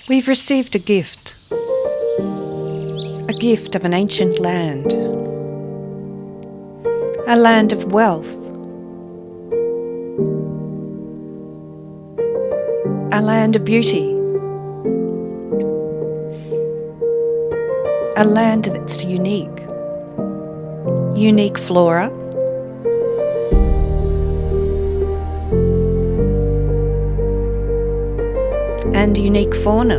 We've received a gift of an ancient land, a land of wealth, a land of beauty, a land that's unique flora, and unique fauna.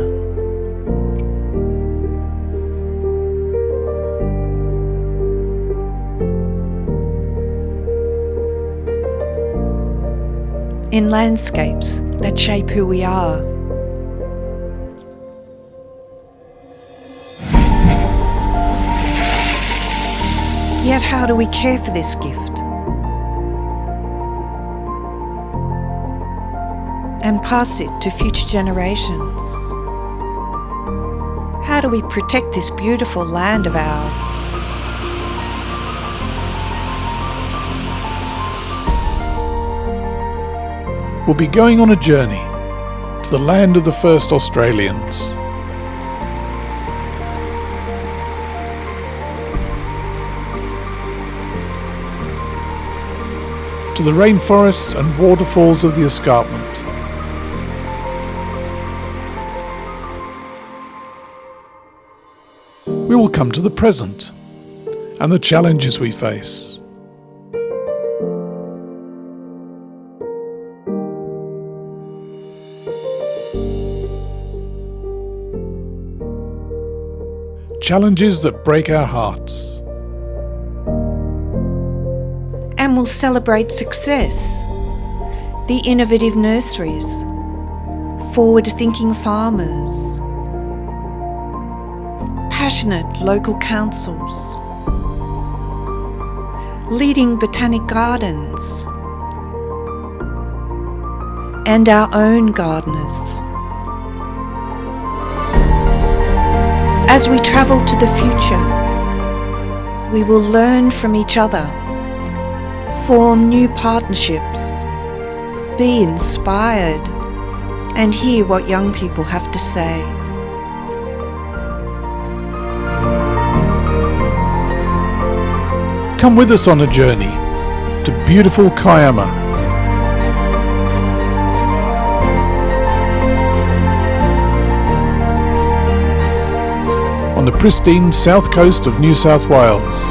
In landscapes that shape who we are. Yet how do we care for this gift and pass it to future generations? How do we protect this beautiful land of ours? We'll be going on a journey to the land of the first Australians. To the rainforests and waterfalls of the escarpment. We will come to the present and the challenges we face. Challenges that break our hearts. And we'll celebrate success, the innovative nurseries, forward-thinking farmers, passionate local councils, leading botanic gardens, and our own gardeners. As we travel to the future, we will learn from each other, form new partnerships, be inspired, and hear what young people have to say. Come with us on a journey to beautiful Kiama. On the pristine south coast of New South Wales.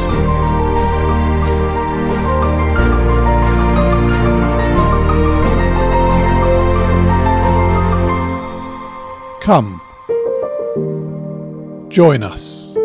Come, join us.